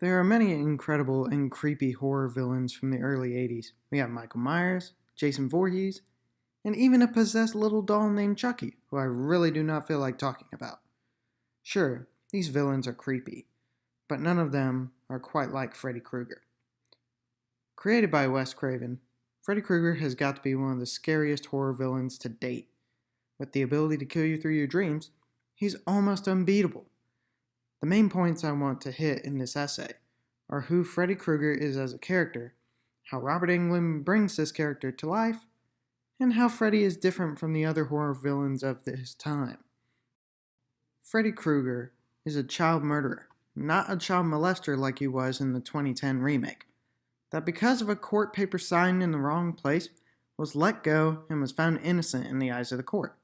There are many incredible and creepy horror villains from the early 80s. We have Michael Myers, Jason Voorhees, and even a possessed little doll named Chucky, who I really do not feel like talking about. Sure, these villains are creepy, but none of them are quite like Freddy Krueger. Created by Wes Craven, Freddy Krueger has got to be one of the scariest horror villains to date. With the ability to kill you through your dreams, he's almost unbeatable. The main points I want to hit in this essay are who Freddy Krueger is as a character, how Robert Englund brings this character to life, and how Freddy is different from the other horror villains of his time. Freddy Krueger is a child murderer, not a child molester like he was in the 2010 remake, that because of a court paper signed in the wrong place, was let go and was found innocent in the eyes of the court.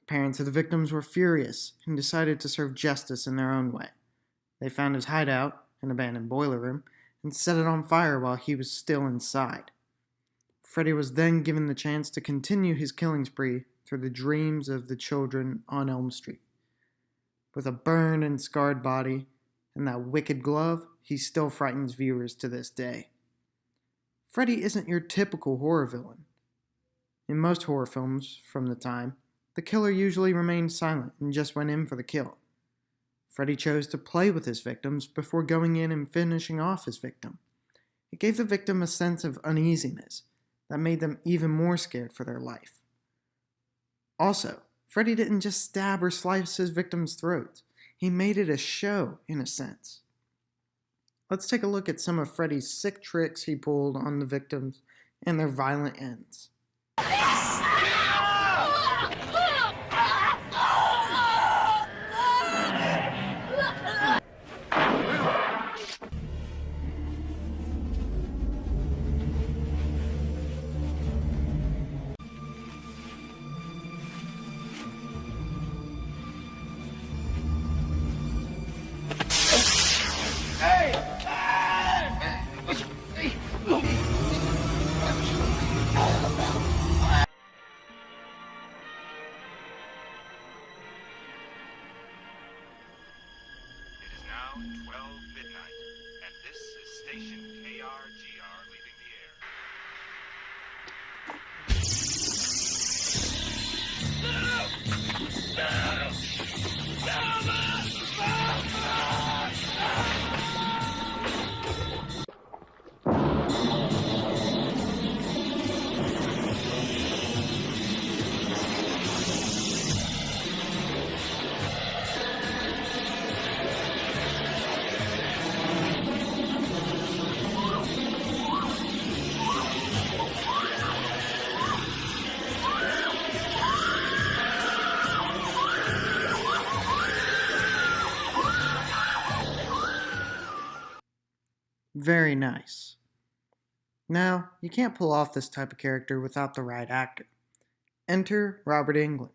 Parents of the victims were furious and decided to serve justice in their own way. They found his hideout, an abandoned boiler room, and set it on fire while he was still inside. Freddy was then given the chance to continue his killing spree through the dreams of the children on Elm Street. With a burned and scarred body and that wicked glove, he still frightens viewers to this day. Freddy isn't your typical horror villain. In most horror films from the time, the killer usually remained silent and just went in for the kill. Freddy chose to play with his victims before going in and finishing off his victim. It gave the victim a sense of uneasiness that made them even more scared for their life. Also, Freddy didn't just stab or slice his victims' throats. He made it a show, in a sense. Let's take a look at some of Freddy's sick tricks he pulled on the victims and their violent ends. It is now 12 midnight, and this is station KRGR leaving the air. Very nice. Now, you can't pull off this type of character without the right actor. Enter Robert Englund.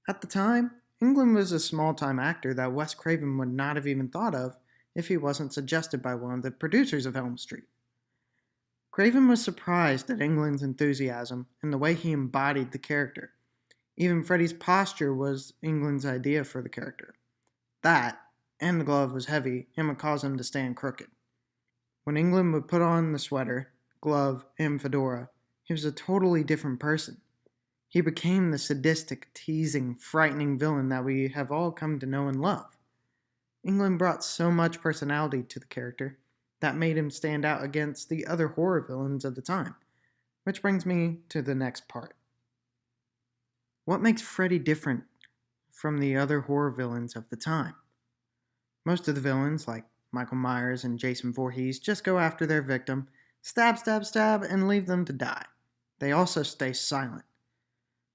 At the time, Englund was a small-time actor that Wes Craven would not have even thought of if he wasn't suggested by one of the producers of Elm Street. Craven was surprised at Englund's enthusiasm and the way he embodied the character. Even Freddy's posture was Englund's idea for the character. That, and the glove was heavy and would cause him to stand crooked. When Englund would put on the sweater, glove, and fedora, he was a totally different person. He became the sadistic, teasing, frightening villain that we have all come to know and love. Englund brought so much personality to the character that made him stand out against the other horror villains of the time, which brings me to the next part. What makes Freddy different from the other horror villains of the time? Most of the villains, like Michael Myers and Jason Voorhees, just go after their victim, stab, stab, stab, and leave them to die. They also stay silent.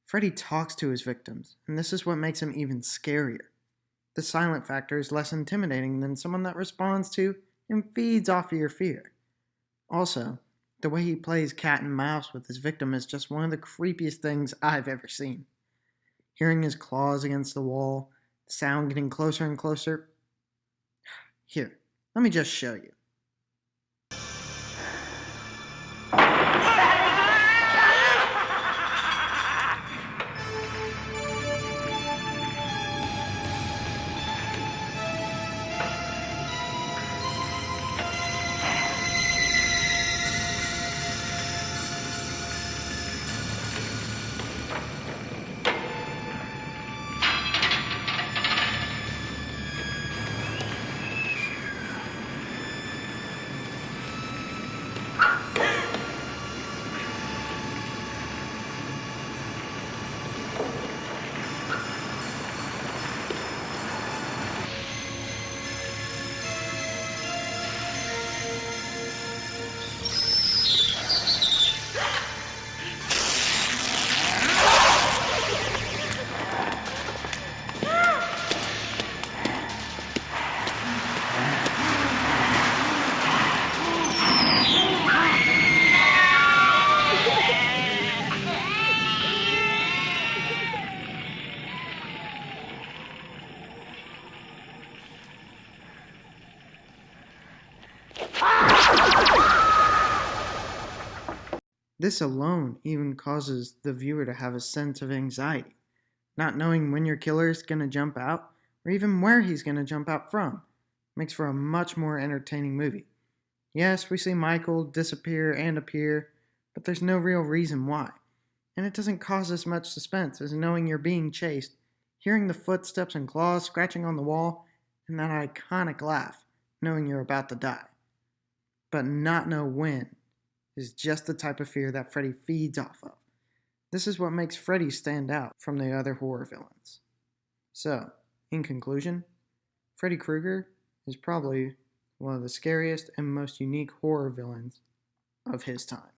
Freddy talks to his victims, and this is what makes him even scarier. The silent factor is less intimidating than someone that responds to and feeds off of your fear. Also, the way he plays cat and mouse with his victim is just one of the creepiest things I've ever seen. Hearing his claws against the wall, the sound getting closer and closer. Here, let me just show you. This alone even causes the viewer to have a sense of anxiety, not knowing when your killer is going to jump out or even where he's going to jump out from. Makes for a much more entertaining movie. Yes, we see Michael disappear and appear, but there's no real reason why. And it doesn't cause as much suspense as knowing you're being chased, hearing the footsteps and claws scratching on the wall, and that iconic laugh, knowing you're about to die. But not know when is just the type of fear that Freddy feeds off of. This is what makes Freddy stand out from the other horror villains. So, in conclusion, Freddy Krueger is probably one of the scariest and most unique horror villains of his time.